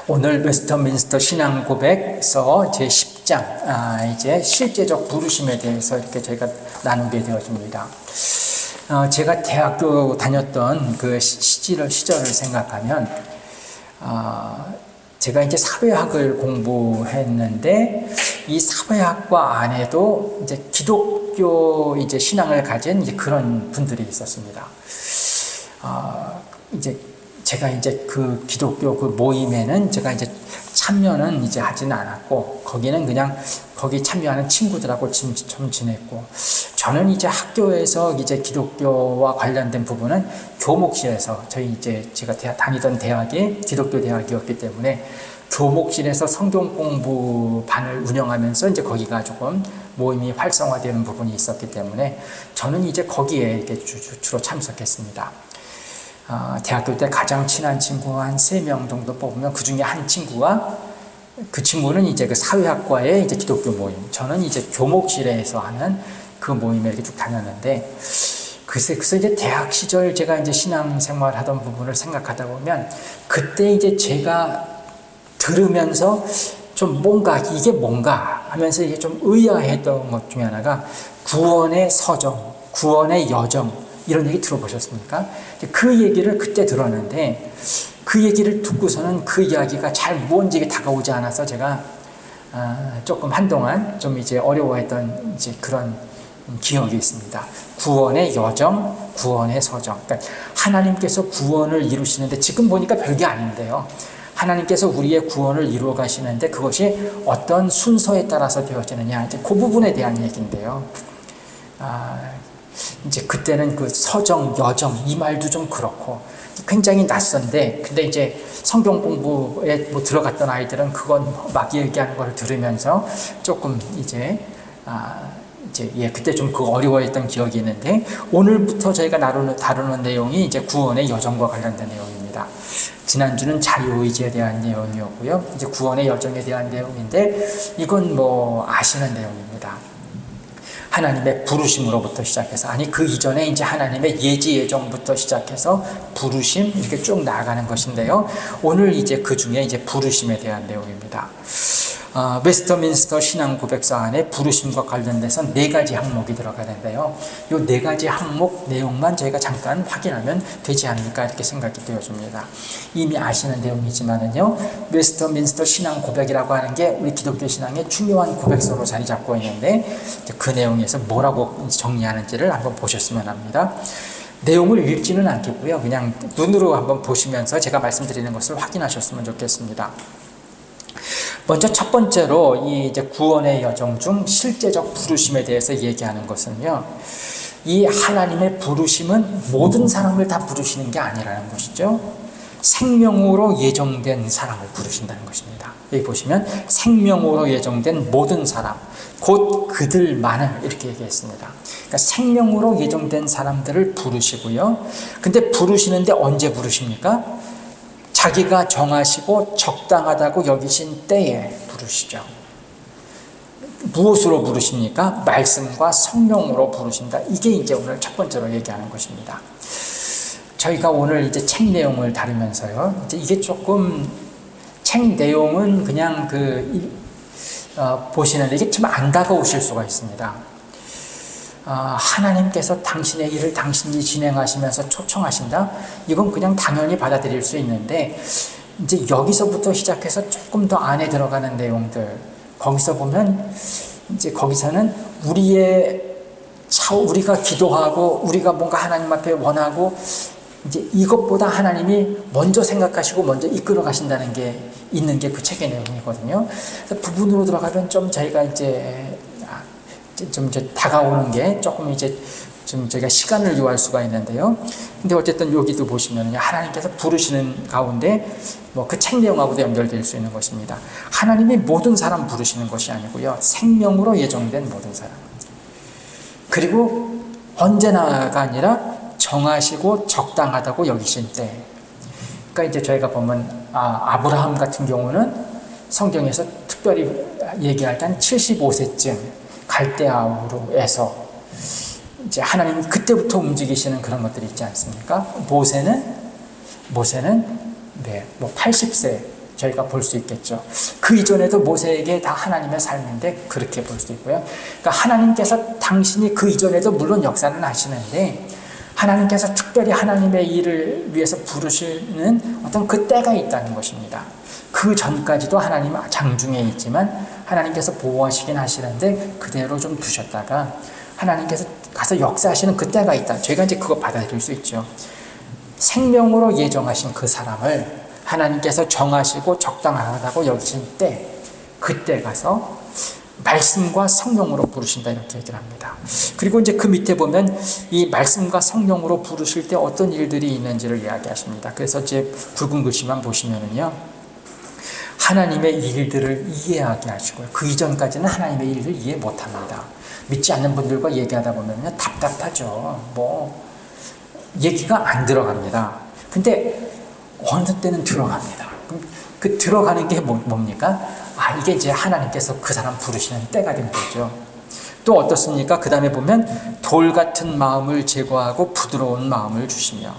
오늘 웨스터민스터 신앙 고백서 제 10장 이제 실제적 부르심에 대해서 이렇게 저희가 나누게 되어집니다. 제가 대학교 다녔던 그 시절을 생각하면 제가 이제 사회학을 공부했는데 이 사회학과 안에도 이제 기독교 이제 신앙을 가진 이제 그런 분들이 있었습니다. 이제 제가 이제 그 기독교 그 모임에는 제가 이제 참여는 이제 하지는 않았고, 거기는 그냥 거기 참여하는 친구들하고 좀 지냈고, 저는 이제 학교에서 이제 기독교와 관련된 부분은 교목실에서, 제가 다니던 대학이 기독교 대학이었기 때문에 교목실에서 성경 공부반을 운영하면서 이제 거기가 조금 모임이 활성화되는 부분이 있었기 때문에 저는 이제 거기에 이렇게 주로 참석했습니다. 대학교 때 가장 친한 친구 한 3명 정도 뽑으면 그 중에 한 친구가, 그 친구는 이제 그 사회학과의 이제 기독교 모임, 저는 이제 교목실에서 하는 그 모임에 이렇게 쭉 다녔는데, 그래서 이제 대학 시절 제가 이제 신앙생활 하던 부분을 생각하다 보면, 그때 이제 제가 들으면서 좀 이게 뭔가 하면서 이게 좀 의아했던 것 중에 하나가 구원의 서정, 구원의 여정, 이런 얘기 들어보셨습니까? 그 얘기를 그때 들었는데, 그 얘기를 듣고서는 그 이야기가 잘 뭔지 다가오지 않아서 제가 조금 한동안 좀 이제 어려워했던 이제 그런 기억이 있습니다. 구원의 여정, 구원의 서정. 그러니까 하나님께서 구원을 이루시는데, 지금 보니까 별게 아닌데요. 하나님께서 우리의 구원을 이루어 가시는데 그것이 어떤 순서에 따라서 되어지느냐, 이제 그 부분에 대한 얘기인데요. 이제 그때는 그 서정, 여정, 이 말도 좀 그렇고 굉장히 낯선데, 근데 이제 성경 공부에 뭐 들어갔던 아이들은 그건 막 얘기하는 걸 들으면서 조금 그때 좀 그 어려워했던 기억이 있는데, 오늘부터 저희가 다루는 내용이 이제 구원의 여정과 관련된 내용입니다. 지난주는 자유의지에 대한 내용이었고요. 이제 구원의 여정에 대한 내용인데, 이건 뭐 아시는 내용입니다. 하나님의 부르심으로부터 시작해서, 그 이전에 이제 하나님의 예지 예정부터 시작해서 부르심, 이렇게 쭉 나아가는 것인데요. 오늘 이제 그 중에 이제 부르심에 대한 내용입니다. 웨스터민스터 신앙 고백서 안에 부르심과 관련돼서 4가지 항목이 들어가는데요. 이 4가지 항목 내용만 저희가 잠깐 확인하면 되지 않을까 이렇게 생각이 되어집니다. 이미 아시는 내용이지만은요, 웨스터민스터 신앙 고백이라고 하는 게 우리 기독교 신앙의 중요한 고백서로 자리 잡고 있는데, 그 내용에서 뭐라고 정리하는지를 한번 보셨으면 합니다. 내용을 읽지는 않겠고요, 그냥 눈으로 한번 보시면서 제가 말씀드리는 것을 확인하셨으면 좋겠습니다. 먼저 첫 번째로 이 이제 구원의 여정 중 실제적 부르심에 대해서 얘기하는 것은요, 이 하나님의 부르심은 모든 사람을 다 부르시는 게 아니라는 것이죠. 생명으로 예정된 사람을 부르신다는 것입니다. 여기 보시면 생명으로 예정된 모든 사람, 곧 그들만을, 이렇게 얘기했습니다. 그러니까 생명으로 예정된 사람들을 부르시고요. 근데 부르시는데 언제 부르십니까? 자기가 정하시고 적당하다고 여기신 때에 부르시죠. 무엇으로 부르십니까? 말씀과 성령으로 부르신다. 이게 이제 오늘 첫 번째로 얘기하는 것입니다. 저희가 오늘 이제 책 내용을 다루면서요, 이제 이게 조금 책 내용은 그냥 보시는데 이게 좀 안 다가오실 수가 있습니다. 하나님께서 당신의 일을 당신이 진행하시면서 초청하신다? 이건 그냥 당연히 받아들일 수 있는데, 이제 여기서부터 시작해서 조금 더 안에 들어가는 내용들, 거기서 보면 이제 거기서는 우리가 기도하고 우리가 뭔가 하나님 앞에 원하고, 이제 이것보다 하나님이 먼저 생각하시고 먼저 이끌어 가신다는 게 있는 게 그 책의 내용이거든요. 그래서 부분으로 들어가면 좀 저희가 좀 다가오는 게 조금 좀 저희가 시간을 요할 수가 있는데요. 근데 어쨌든 여기도 보시면 하나님께서 부르시는 가운데 뭐 그 책 내용하고도 연결될 수 있는 것입니다. 하나님이 모든 사람 부르시는 것이 아니고요, 생명으로 예정된 모든 사람. 그리고 언제나가 아니라 정하시고 적당하다고 여기신 때. 그러니까 이제 저희가 보면 아브라함 같은 경우는 성경에서 특별히 얘기할 때 한 75세쯤 갈대아우르에서 이제 하나님이 그때부터 움직이시는 그런 것들이 있지 않습니까? 모세는 80세 저희가 볼 수 있겠죠. 그 이전에도 모세에게 다 하나님의 삶인데 그렇게 볼 수 있고요. 그러니까 하나님께서 당신이 그 이전에도 물론 역사는 하시는데 하나님께서 특별히 하나님의 일을 위해서 부르시는 어떤 그 때가 있다는 것입니다. 그 전까지도 하나님 장중에 있지만 하나님께서 보호하시긴 하시는데 그대로 좀 두셨다가 하나님께서 가서 역사하시는 그 때가 있다. 저희가 이제 그거 받아들일 수 있죠. 생명으로 예정하신 그 사람을 하나님께서 정하시고 적당하다고 여기신 때, 그때 가서 말씀과 성령으로 부르신다 이렇게 얘기를 합니다. 그리고 이제 그 밑에 보면 이 말씀과 성령으로 부르실 때 어떤 일들이 있는지를 이야기하십니다. 그래서 이제 붉은 글씨만 보시면은요, 하나님의 일들을 이해하게 하시고요. 그 이전까지는 하나님의 일을 이해 못합니다. 믿지 않는 분들과 얘기하다 보면요, 답답하죠. 뭐 얘기가 안 들어갑니다. 근데 어느 때는 들어갑니다. 그 들어가는 게 뭡니까? 이게 이제 하나님께서 그 사람 부르시는 때가 된 거죠. 또 어떻습니까? 그 다음에 보면 돌 같은 마음을 제거하고 부드러운 마음을 주시며,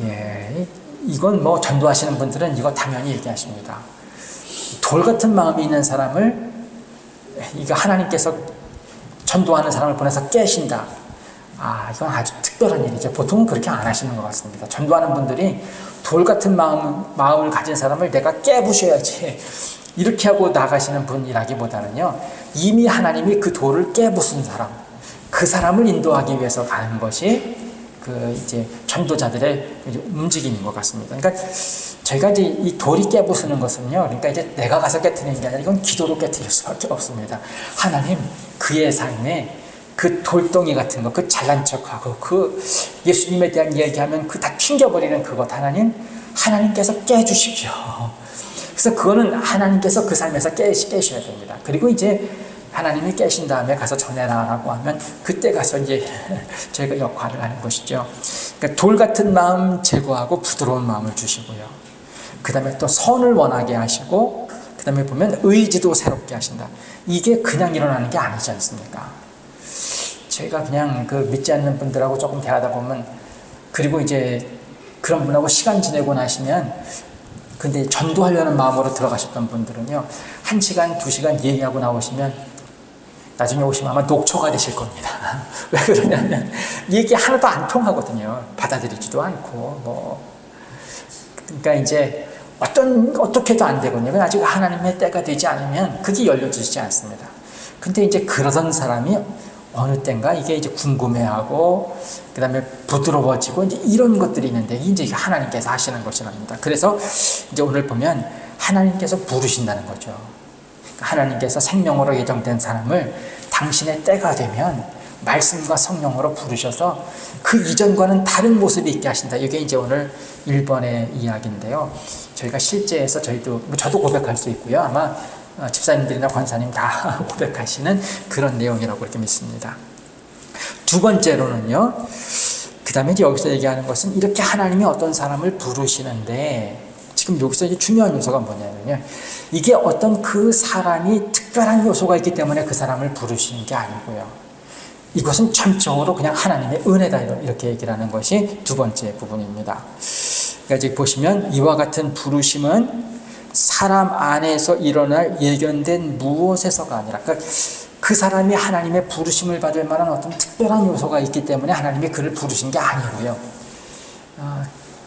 예, 이건 뭐 전도하시는 분들은 이거 당연히 얘기하십니다. 돌 같은 마음이 있는 사람을 이거 하나님께서 전도하는 사람을 보내서 깨신다. 이건 아주 특별한 일이죠. 보통은 그렇게 안 하시는 것 같습니다. 전도하는 분들이 돌 같은 마음을 가진 사람을 내가 깨부셔야지 이렇게 하고 나가시는 분이라기보다는요, 이미 하나님이 그 돌을 깨부순 사람, 그 사람을 인도하기 위해서 가는 것이 그 이제 전도자들의 움직임인 것 같습니다. 그러니까 저희가 이제 이 돌이 깨부수는 것은요, 그러니까 이제 내가 가서 깨트리는 게 아니라 이건 기도로 깨트릴 수밖에 없습니다. 하나님, 그의 삶에 그 돌덩이 같은 거, 그 잘난 척하고 그 예수님에 대한 얘기하면 그 다 튕겨버리는 그것, 하나님께서 깨주십시오. 그래서 그거는 하나님께서 그 삶에서 깨셔야 됩니다. 그리고 이제 하나님이 깨신 다음에 가서 전해라라고 하면 그때 가서 이제 저희가 역할을 하는 것이죠. 그러니까 돌 같은 마음 제거하고 부드러운 마음을 주시고요. 그 다음에 또 선을 원하게 하시고, 그 다음에 보면 의지도 새롭게 하신다. 이게 그냥 일어나는 게 아니지 않습니까? 저희가 그냥 그 믿지 않는 분들하고 조금 대하다 보면, 그리고 이제 그런 분하고 시간 지내고 나시면, 근데 전도하려는 마음으로 들어가셨던 분들은요, 1시간, 2시간 얘기하고 나오시면 나중에 오시면 아마 녹초가 되실 겁니다. 왜 그러냐면 얘기 하나도 안 통하거든요. 받아들이지도 않고 그러니까 이제 어떻게도 안 되거든요. 아직 하나님의 때가 되지 않으면 그게 열려지지 않습니다. 근데 이제 그러던 사람이 어느 때인가 이게 이제 궁금해하고, 그 다음에 부드러워지고, 이제 이런 것들이 있는데, 이제 하나님께서 하시는 것이랍니다. 그래서 이제 오늘 보면 하나님께서 부르신다는 거죠. 하나님께서 생명으로 예정된 사람을 당신의 때가 되면 말씀과 성령으로 부르셔서 그 이전과는 다른 모습이 있게 하신다. 이게 이제 오늘 1번의 이야기인데요. 저희가 실제에서 저도 고백할 수 있고요. 아마 집사님들이나 권사님 다 고백하시는 그런 내용이라고 그렇게 믿습니다. 두 번째로는요, 그 다음에 여기서 얘기하는 것은 이렇게 하나님이 어떤 사람을 부르시는데, 지금 여기서 이제 중요한 요소가 뭐냐면요, 이게 어떤 그 사람이 특별한 요소가 있기 때문에 그 사람을 부르시는 게 아니고요, 이것은 전적으로 그냥 하나님의 은혜다, 이렇게 얘기를 하는 것이 두 번째 부분입니다. 그러니까 이제 보시면 이와 같은 부르심은 사람 안에서 일어날 예견된 무엇에서가 아니라, 그러니까 그 사람이 하나님의 부르심을 받을 만한 어떤 특별한 요소가 있기 때문에 하나님이 그를 부르신 게 아니고요.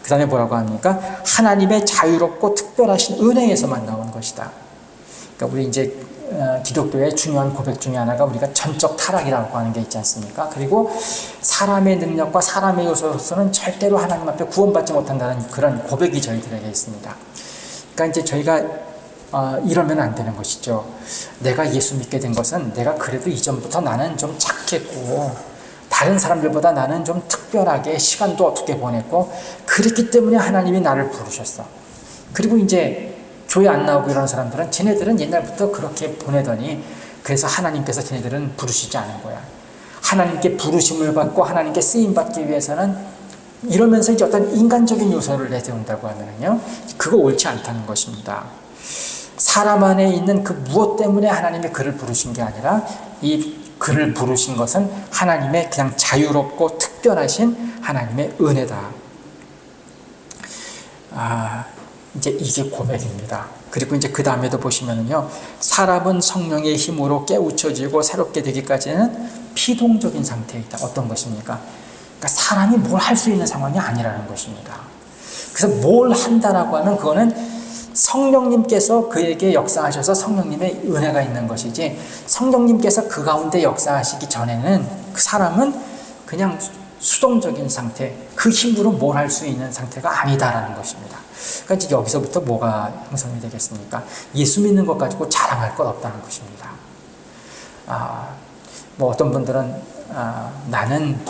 그 다음에 뭐라고 합니까? 하나님의 자유롭고 특별하신 은혜에서만 나온 것이다. 그러니까 우리 이제 기독교의 중요한 고백 중에 하나가 우리가 전적 타락이라고 하는 게 있지 않습니까? 그리고 사람의 능력과 사람의 요소로서는 절대로 하나님 앞에 구원받지 못한다는 그런 고백이 저희들에게 있습니다. 그러니까 이제 저희가 이러면 안 되는 것이죠. 내가 예수 믿게 된 것은 내가 그래도 이전부터 나는 좀 착했고 다른 사람들보다 나는 좀 특별하게 시간도 어떻게 보냈고 그랬기 때문에 하나님이 나를 부르셨어. 그리고 이제 교회 안 나오고 이런 사람들은 쟤네들은 옛날부터 그렇게 보내더니 그래서 하나님께서 쟤네들은 부르시지 않은 거야. 하나님께 부르심을 받고 하나님께 쓰임받기 위해서는 이러면서 이제 어떤 인간적인 요소를 내세운다고 하면요, 그거 옳지 않다는 것입니다. 사람 안에 있는 그 무엇 때문에 하나님이 그를 부르신 게 아니라 이 그를 부르신 것은 하나님의 그냥 자유롭고 특별하신 하나님의 은혜다. 이제 이게 고백입니다. 그리고 이제 그 다음에도 보시면은요, 사람은 성령의 힘으로 깨우쳐지고 새롭게 되기까지는 피동적인 상태에 있다. 어떤 것입니까? 그러니까 사람이 뭘 할 수 있는 상황이 아니라는 것입니다. 그래서 뭘 한다라고 하면 그거는 성령님께서 그에게 역사하셔서 성령님의 은혜가 있는 것이지, 성령님께서 그 가운데 역사하시기 전에는 그 사람은 그냥 수동적인 상태, 그 힘으로 뭘 할 수 있는 상태가 아니다라는 것입니다. 그러니까 이제 여기서부터 뭐가 형성이 되겠습니까? 예수 믿는 것 가지고 자랑할 것 없다는 것입니다. 뭐 어떤 분들은 나는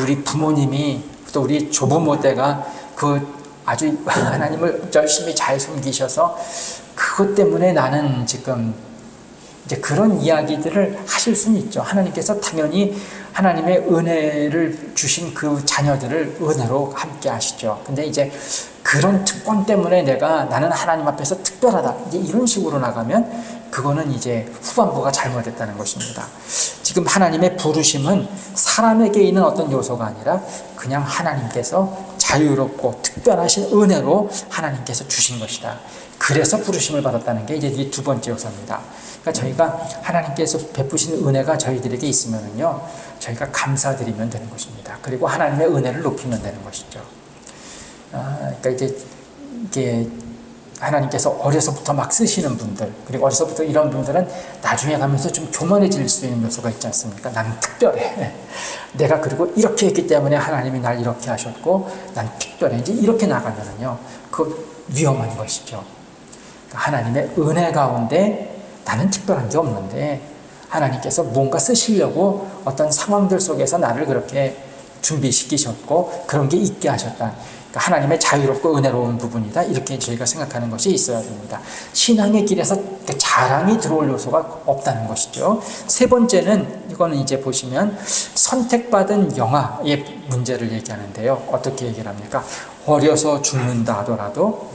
우리 부모님이 또 우리 조부모 때가 그 아주 하나님을 열심히 잘 섬기셔서 그것 때문에 나는 지금 이제 그런 이야기들을 하실 수는 있죠. 하나님께서 당연히 하나님의 은혜를 주신 그 자녀들을 은혜로 함께 하시죠. 근데 이제 그런 특권 때문에 나는 하나님 앞에서 특별하다, 이제 이런 식으로 나가면 그거는 이제 후반부가 잘못됐다는 것입니다. 지금 하나님의 부르심은 사람에게 있는 어떤 요소가 아니라 그냥 하나님께서 자유롭고 특별하신 은혜로 하나님께서 주신 것이다. 그래서 부르심을 받았다는 게 이제 이 두 번째 요소입니다. 그러니까 저희가 하나님께서 베푸신 은혜가 저희들에게 있으면은요, 저희가 감사드리면 되는 것입니다. 그리고 하나님의 은혜를 높이면 되는 것이죠. 그러니까 이게 하나님께서 어려서부터 막 쓰시는 분들, 그리고 어려서부터 이런 분들은 나중에 가면서 좀 교만해질 수 있는 요소가 있지 않습니까? 나는 특별해. 내가 그리고 이렇게 했기 때문에 하나님이 날 이렇게 하셨고 난 특별해. 이제 이렇게 나가면은요, 그 위험한 것이죠. 그러니까 하나님의 은혜 가운데 나는 특별한 게 없는데 하나님께서 뭔가 쓰시려고 어떤 상황들 속에서 나를 그렇게 준비시키셨고 그런 게 있게 하셨다. 그러니까 하나님의 자유롭고 은혜로운 부분이다. 이렇게 저희가 생각하는 것이 있어야 됩니다. 신앙의 길에서 자랑이 들어올 요소가 없다는 것이죠. 세 번째는 이거는 이제 보시면 선택받은 영화의 문제를 얘기하는데요. 어떻게 얘기를 합니까? 어려서 죽는다 하더라도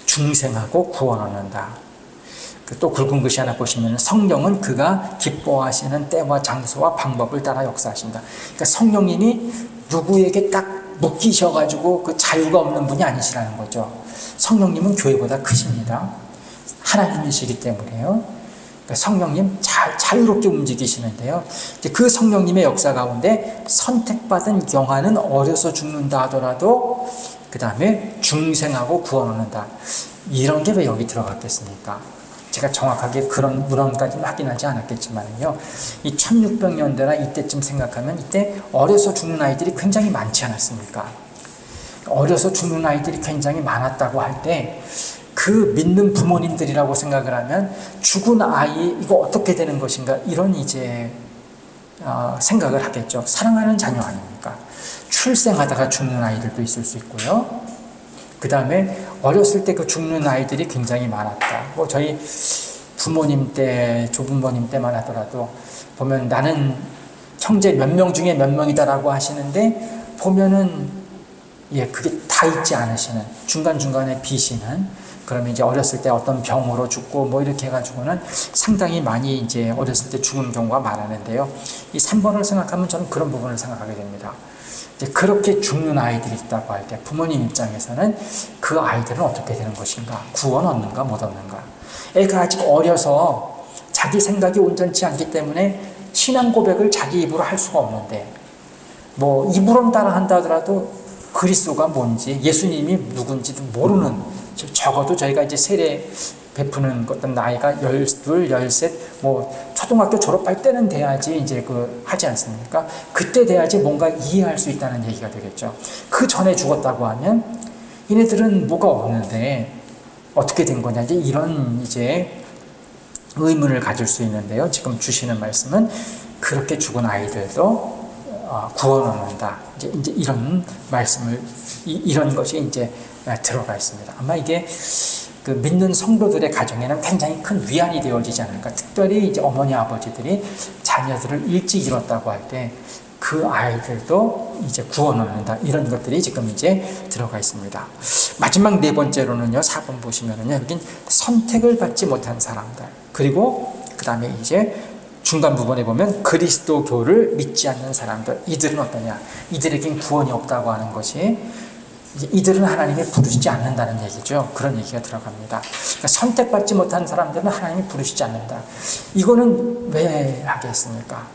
중생하고 구원 얻는다. 또 굵은 글씨 하나 보시면 성령은 그가 기뻐하시는 때와 장소와 방법을 따라 역사하신다. 그러니까 성령님이 누구에게 딱 묶이셔가지고 그 자유가 없는 분이 아니시라는 거죠. 성령님은 교회보다 크십니다. 하나님이시기 때문에요. 그러니까 성령님 자유롭게 움직이시는데요. 그 성령님의 역사 가운데 선택받은 영화는 어려서 죽는다 하더라도 그 다음에 중생하고 구원 얻는다. 이런 게 왜 여기 들어갔겠습니까? 제가 정확하게 그런 문헌까지는 확인하지 않았겠지만요. 이 1600년대나 이때쯤 생각하면 이때 어려서 죽는 아이들이 굉장히 많지 않았습니까? 어려서 죽는 아이들이 굉장히 많았다고 할 때 그 믿는 부모님들이라고 생각을 하면 죽은 아이 이거 어떻게 되는 것인가 이런 이제 생각을 하겠죠. 사랑하는 자녀 아닙니까? 출생하다가 죽는 아이들도 있을 수 있고요. 그 다음에 어렸을 때 그 죽는 아이들이 굉장히 많았다. 뭐 저희 부모님 때, 조부모님 때만 하더라도 보면 나는 형제 몇 명 중에 몇 명이다라고 하시는데 보면은 그게 다 있지 않으시는, 중간중간에 비시는, 그러면 이제 어렸을 때 어떤 병으로 죽고 뭐 이렇게 해가지고는 상당히 많이 이제 어렸을 때 죽은 경우가 많았는데요. 이 3번을 생각하면 저는 그런 부분을 생각하게 됩니다. 이제 그렇게 죽는 아이들이 있다고 할 때 부모님 입장에서는 그 아이들은 어떻게 되는 것인가? 구원 얻는가 못 얻는가? 애가 아직 어려서 자기 생각이 온전치 않기 때문에 신앙 고백을 자기 입으로 할 수가 없는데 뭐 입으로는 따라 한다 하더라도 그리스도가 뭔지 예수님이 누군지도 모르는, 적어도 저희가 이제 세례 베푸는 어떤 나이가 12, 13, 뭐 초등학교 졸업할 때는 돼야지 이제 하지 않습니까? 그때 돼야지 뭔가 이해할 수 있다는 얘기가 되겠죠. 그 전에 죽었다고 하면 얘네들은 뭐가 없는데 어떻게 된 거냐, 이제 이런 이제 의문을 가질 수 있는데요. 지금 주시는 말씀은 그렇게 죽은 아이들도 구원 얻는다. 이제 이런 말씀을, 이런 것이 이제 들어가 있습니다. 아마 이게 그 믿는 성도들의 가정에는 굉장히 큰 위안이 되어지지 않을까. 특별히 이제 어머니 아버지들이 자녀들을 일찍 잃었다고 할 때 그 아이들도 이제 구원 얻는다. 이런 것들이 지금 이제 들어가 있습니다. 마지막 네 번째로는요, 4번 보시면은요, 여긴 선택을 받지 못한 사람들. 그리고 그 다음에 이제 중간 부분에 보면 그리스도교를 믿지 않는 사람들. 이들은 어떠냐? 이들에겐 구원이 없다고 하는 것이 이들은 하나님이 부르시지 않는다는 얘기죠. 그런 얘기가 들어갑니다. 그러니까 선택받지 못한 사람들은 하나님이 부르시지 않는다. 이거는 왜 하겠습니까?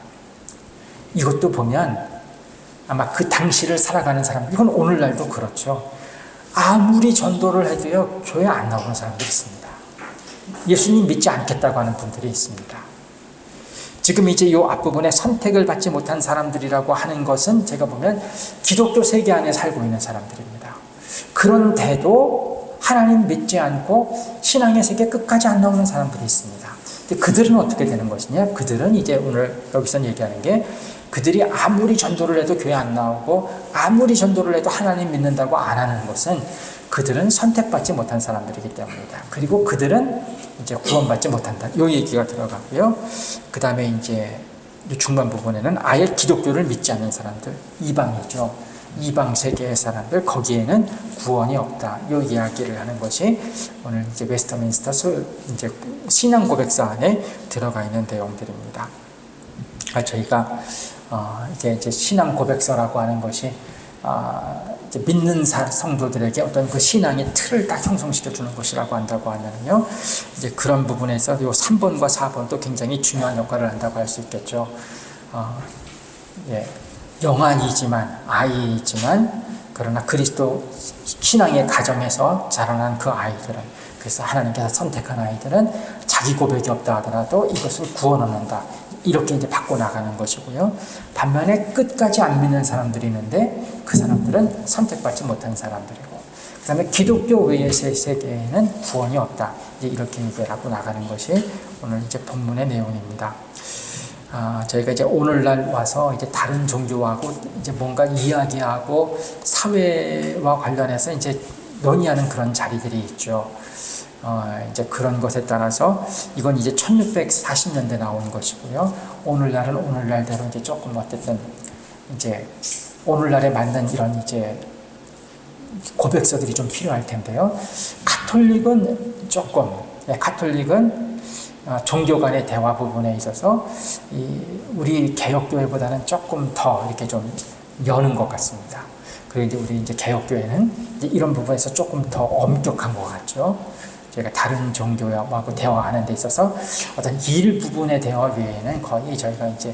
이것도 보면 아마 그 당시를 살아가는 사람, 이건 오늘날도 그렇죠. 아무리 전도를 해도요, 교회 안 나오는 사람들이 있습니다. 예수님 믿지 않겠다고 하는 분들이 있습니다. 지금 이제 이 앞부분에 선택을 받지 못한 사람들이라고 하는 것은 제가 보면 기독교 세계 안에 살고 있는 사람들입니다. 그런데도 하나님 믿지 않고 신앙의 세계 끝까지 안 나오는 사람들이 있습니다. 근데 그들은 어떻게 되는 것이냐? 그들은 이제 오늘 여기서 얘기하는 게 그들이 아무리 전도를 해도 교회 안 나오고 아무리 전도를 해도 하나님 믿는다고 안 하는 것은 그들은 선택받지 못한 사람들이기 때문이다. 그리고 그들은 이제 구원받지 못한다. 이 얘기가 들어가고요. 그 다음에 이제 중반 부분에는 아예 기독교를 믿지 않는 사람들, 이방이죠. 이방 세계의 사람들, 거기에는 구원이 없다. 이 이야기를 하는 것이 오늘 이제 웨스터민스터 이제 신앙 고백서 안에 들어가 있는 내용들입니다. 저희가 이제 신앙 고백서라고 하는 것이 이제 믿는 성도들에게 어떤 그 신앙의 틀을 딱 형성시켜 주는 것이라고 한다고 하면요, 이제 그런 부분에서 요 3번과 4번도 굉장히 중요한 역할을 한다고 할 수 있겠죠. 예, 영안이지만 아이이지만 그러나 그리스도 신앙의 가정에서 자라난 그 아이들은, 그래서 하나님께서 선택한 아이들은 자기 고백이 없다 하더라도 이것을 구원한다. 이렇게 이제 바꿔 나가는 것이고요. 반면에 끝까지 안 믿는 사람들이 있는데 그 사람들은 선택받지 못한 사람들이고, 그 다음에 기독교 외의 세계에는 구원이 없다. 이제 이렇게 얘기를 하고 나가는 것이 오늘 이제 본문의 내용입니다. 저희가 이제 오늘날 와서 이제 다른 종교하고 이제 뭔가 이야기하고 사회와 관련해서 이제 논의하는 그런 자리들이 있죠. 이제 그런 것에 따라서 이건 이제 1640년대 나온 것이고요. 오늘날은 오늘날대로 이제 조금 어쨌든 이제 오늘날에 맞는 이런 이제 고백서들이 좀 필요할 텐데요. 가톨릭은 조금, 가톨릭은 종교 간의 대화 부분에 있어서 우리 개혁교회보다는 조금 더 이렇게 좀 여는 것 같습니다. 그리고 이제 우리 이제 개혁교회는 이제 이런 부분에서 조금 더 엄격한 것 같죠. 저희가 다른 종교하고 대화하는 데 있어서 어떤 일부분의 대화 외에는 거의 저희가 이제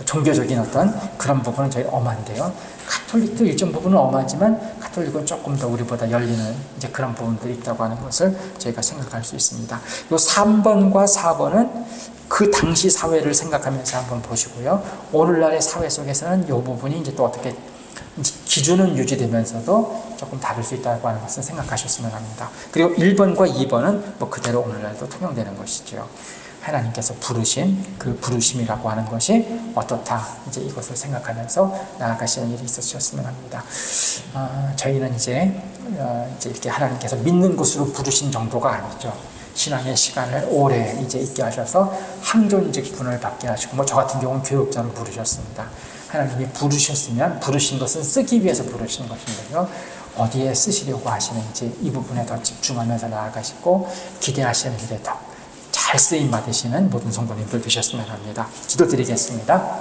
종교적인 어떤 그런 부분은 저희 엄한데요. 가톨릭도 일정 부분은 엄하지만 가톨릭은 조금 더 우리보다 열리는 이제 그런 부분들이 있다고 하는 것을 저희가 생각할 수 있습니다. 이 3번과 4번은 그 당시 사회를 생각하면서 한번 보시고요. 오늘날의 사회 속에서는 이 부분이 이제 또 어떻게 기준은 유지되면서도 조금 다를 수 있다고 하는 것을 생각하셨으면 합니다. 그리고 1번과 2번은 뭐 그대로 오늘날도 통용되는 것이죠. 하나님께서 부르신 그 부르심이라고 하는 것이 어떻다, 이제 이것을 생각하면서 나아가시는 일이 있으셨으면 합니다. 저희는 이제 이렇게 하나님께서 믿는 것으로 부르신 정도가 아니죠. 신앙의 시간을 오래 이제 있게 하셔서 항존직 분을 받게 하시고, 뭐 저 같은 경우는 교육자로 부르셨습니다. 하나님이 부르셨으면 부르신 것은 쓰기 위해서 부르신 것인데요. 어디에 쓰시려고 하시는지 이 부분에 더 집중하면서 나아가시고 기대하시는 일에 더 잘 쓰임 받으시는 모든 성도님들 되셨으면 합니다. 기도드리겠습니다.